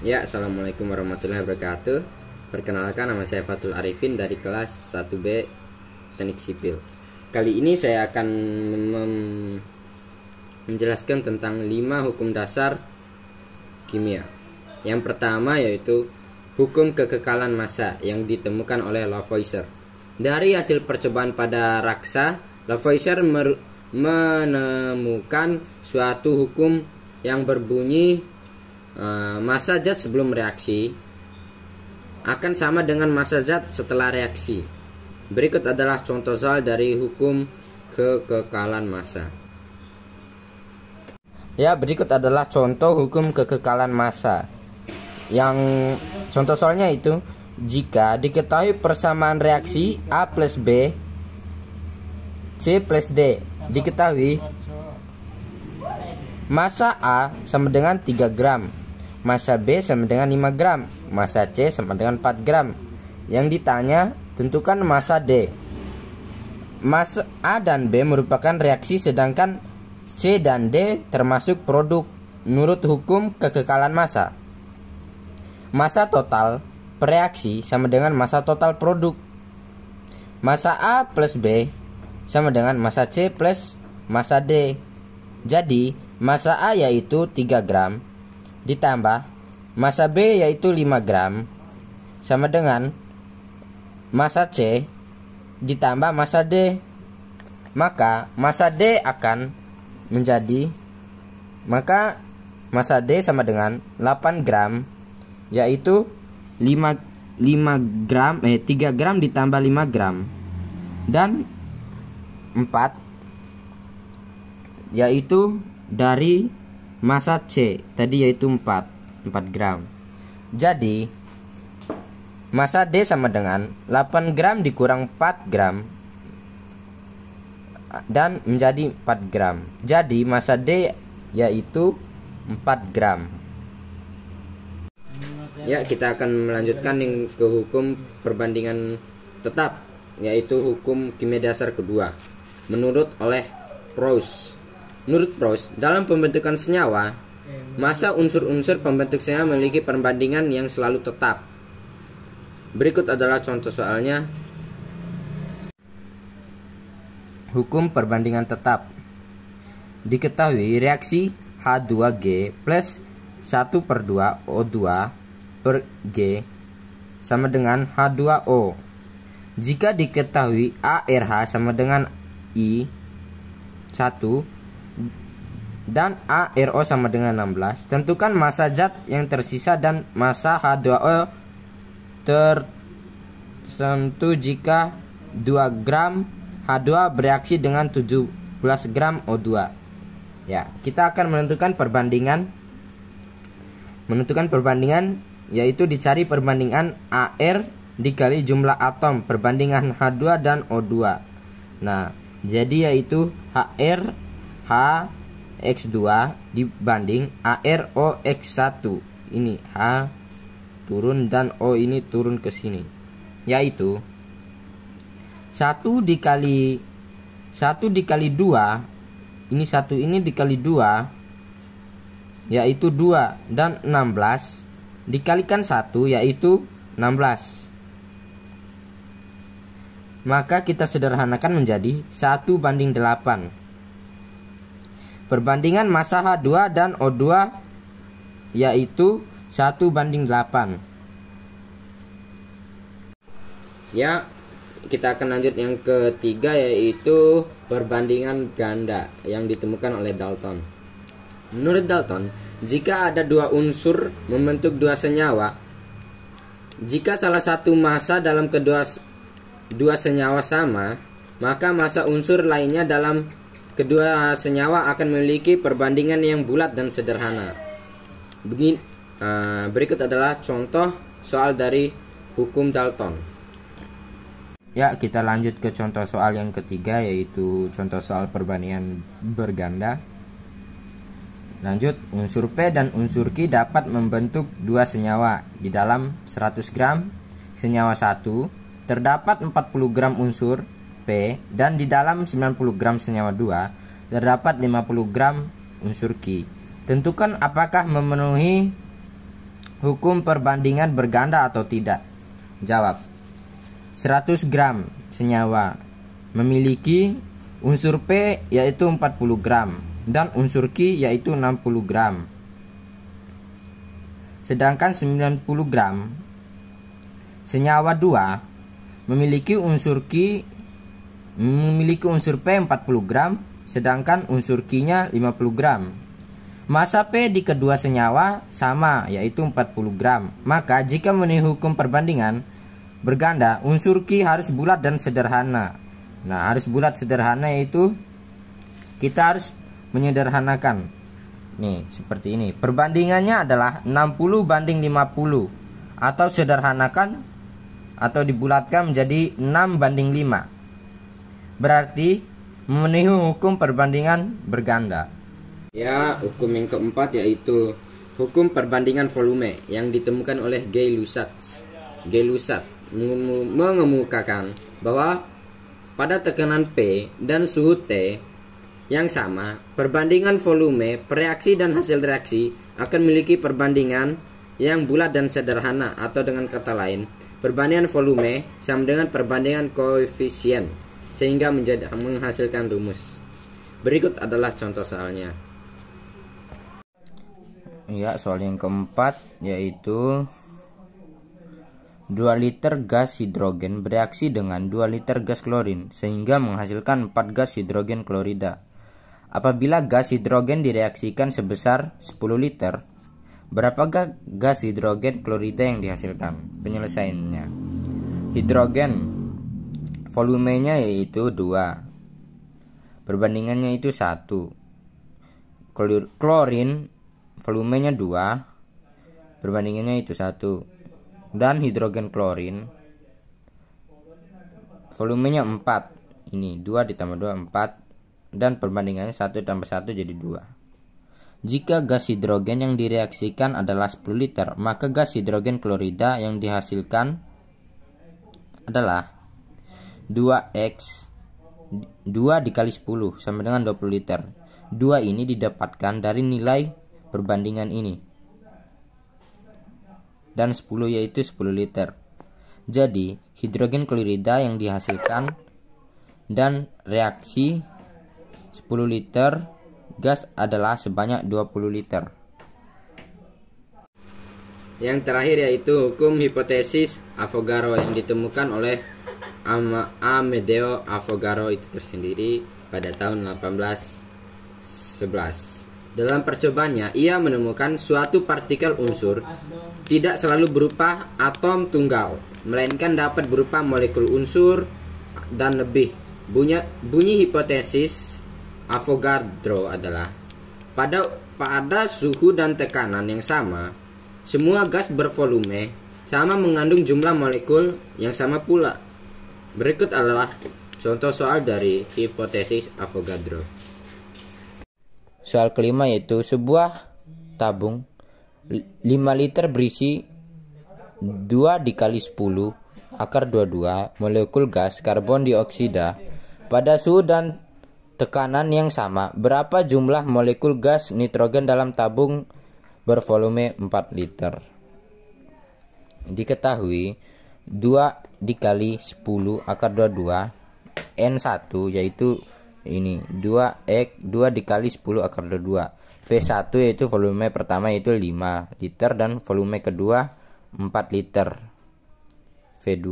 Ya, assalamualaikum warahmatullahi wabarakatuh. Perkenalkan, nama saya Fatul Arifin dari kelas 1B Teknik Sipil. Kali ini saya akan menjelaskan tentang 5 hukum dasar kimia. Yang pertama yaitu hukum kekekalan massa yang ditemukan oleh Lavoisier. Dari hasil percobaan pada raksa, Lavoisier menemukan suatu hukum yang berbunyi massa zat sebelum reaksi akan sama dengan massa zat setelah reaksi. Berikut adalah contoh soal dari hukum kekekalan massa. Ya, berikut adalah contoh hukum kekekalan massa. Yang contoh soalnya itu, jika diketahui persamaan reaksi A plus B, C plus D, diketahui massa A sama dengan 3 gram, massa B sama dengan 5 gram, massa C sama dengan 4 gram. Yang ditanya, tentukan massa D. Massa A dan B merupakan reaksi, sedangkan C dan D termasuk produk menurut hukum kekekalan massa. Massa total per reaksi sama dengan massa total produk. Massa A plus B sama dengan massa C plus massa D. Jadi massa A yaitu 3 gram ditambah massa B yaitu 5 gram sama dengan massa C ditambah massa D. Maka massa D sama dengan 8 gram, yaitu 3 gram ditambah 5 gram, dan 4 yaitu dari massa C tadi yaitu 4 gram. Jadi massa D sama dengan 8 gram dikurang 4 gram dan menjadi 4 gram. Jadi massa D yaitu 4 gram. Ya, kita akan melanjutkan yang ke hukum perbandingan tetap, yaitu hukum kimia dasar kedua menurut Proust. Menurut Proust, dalam pembentukan senyawa, massa unsur-unsur pembentuk senyawa memiliki perbandingan yang selalu tetap. Berikut adalah contoh soalnya. Hukum perbandingan tetap. Diketahui reaksi H2G plus 1/2 O2 per G sama dengan H2O. Jika diketahui ARH sama dengan I1 dan ARO sama dengan 16, tentukan massa zat yang tersisa dan massa H2O tertentu jika 2 gram H2 bereaksi dengan 17 gram O2. Ya, kita akan menentukan perbandingan yaitu dicari perbandingan AR dikali jumlah atom perbandingan H2 dan O2. Nah, jadi yaitu HR X2 dibanding AROX1. Ini H turun dan O ini turun ke sini. Yaitu 1 dikali 2. Ini 1 ini dikali 2 yaitu 2, dan 16 dikalikan 1 yaitu 16. Maka kita sederhanakan menjadi 1/8. Perbandingan massa H2 dan O2 yaitu 1/8. Ya, kita akan lanjut yang ketiga, yaitu perbandingan ganda yang ditemukan oleh Dalton. Menurut Dalton, jika ada 2 unsur membentuk 2 senyawa, jika salah satu massa dalam kedua senyawa sama, maka massa unsur lainnya dalam kedua senyawa akan memiliki perbandingan yang bulat dan sederhana. Berikut adalah contoh soal dari hukum Dalton. Ya, kita lanjut ke contoh soal yang ketiga, yaitu contoh soal perbandingan berganda. Lanjut, unsur P dan unsur Q dapat membentuk 2 senyawa. Di dalam 100 gram senyawa 1 terdapat 40 gram unsur P, dan di dalam 90 gram senyawa 2 terdapat 50 gram unsur Q. Tentukan apakah memenuhi hukum perbandingan berganda atau tidak? Jawab. 100 gram senyawa memiliki unsur P yaitu 40 gram dan unsur Q yaitu 60 gram. Sedangkan 90 gram senyawa 2 memiliki unsur P 40 gram, sedangkan unsur Q-nya 50 gram. Massa P di kedua senyawa sama yaitu 40 gram. Maka jika memenuhi hukum perbandingan berganda, unsur Q harus bulat dan sederhana. Nah, harus bulat sederhana yaitu kita harus menyederhanakan. Nih, seperti ini. Perbandingannya adalah 60 banding 50 atau sederhanakan atau dibulatkan menjadi 6 banding 5. Berarti memenuhi hukum perbandingan berganda. Ya, hukum yang keempat yaitu hukum perbandingan volume yang ditemukan oleh Gay-Lussac. Gay-Lussac mengemukakan bahwa pada tekanan P dan suhu T yang sama, perbandingan volume, reaksi dan hasil reaksi akan memiliki perbandingan yang bulat dan sederhana, atau dengan kata lain, perbandingan volume sama dengan perbandingan koefisien sehingga menghasilkan rumus. Berikut adalah contoh soalnya. Ya, soal yang keempat yaitu 2 liter gas hidrogen bereaksi dengan 2 liter gas klorin sehingga menghasilkan 4 gas hidrogen klorida. Apabila gas hidrogen direaksikan sebesar 10 liter, berapakah gas hidrogen klorida yang dihasilkan? Penyelesaiannya. Hidrogen volumenya yaitu 2. Perbandingannya itu 1. Klorin volumenya 2, perbandingannya itu 1. Dan hidrogen klorin volumenya 4. Ini 2 ditambah 2 4, dan perbandingannya 1 tambah 1 jadi 2. Jika gas hidrogen yang direaksikan adalah 10 liter, maka gas hidrogen klorida yang dihasilkan adalah 2x 2 dikali 10 sama dengan 20 liter. 2 ini didapatkan dari nilai perbandingan ini, dan 10 yaitu 10 liter. Jadi hidrogen klorida yang dihasilkan dan reaksi 10 liter gas adalah sebanyak 20 liter. Yang terakhir yaitu hukum hipotesis Avogadro yang ditemukan oleh Amedeo Avogadro itu tersendiri pada tahun 1811. Dalam percobaannya, ia menemukan suatu partikel unsur tidak selalu berupa atom tunggal, melainkan dapat berupa molekul unsur dan lebih. Bunyi hipotesis Avogadro adalah pada suhu dan tekanan yang sama, semua gas bervolume sama mengandung jumlah molekul yang sama pula. Berikut adalah contoh soal dari hipotesis Avogadro. Soal kelima yaitu sebuah tabung 5 liter berisi 2 dikali 10 akar 22 molekul gas karbon dioksida pada suhu dan tekanan yang sama. Berapa jumlah molekul gas nitrogen dalam tabung bervolume 4 liter? Diketahui 2 dikali 10 akar 22 N1 yaitu ini 2 dikali 10 akar 22. V1 yaitu volume pertama yaitu 5 liter dan volume kedua 4 liter. V2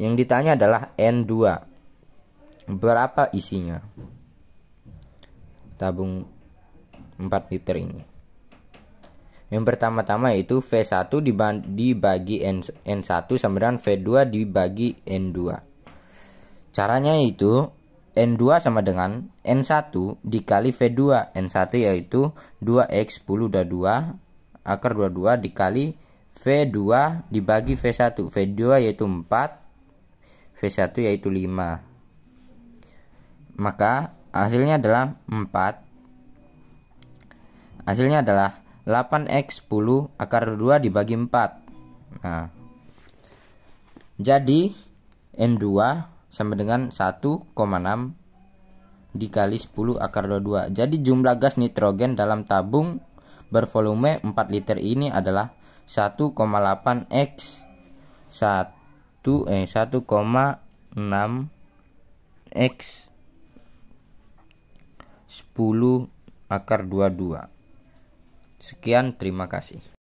yang ditanya adalah N2. Berapa isinya tabung 4 liter ini? Yang pertama-tama yaitu V1 dibagi N1 sama dengan V2 dibagi N2. Caranya yaitu N2 sama dengan N1 dikali V2. N1 yaitu 2x 10 udah 2 akar 22 dikali V2 dibagi V1. V2 yaitu 4, V1 yaitu 5. Maka hasilnya adalah 4. Hasilnya adalah 8x 10 akar 2 dibagi 4. Nah, jadi N2 sama dengan 1,6 dikali 10 akar 22. Jadi jumlah gas nitrogen dalam tabung bervolume 4 liter ini adalah 1,8 X 1,6 X 10 akar 22. Sekian, terima kasih.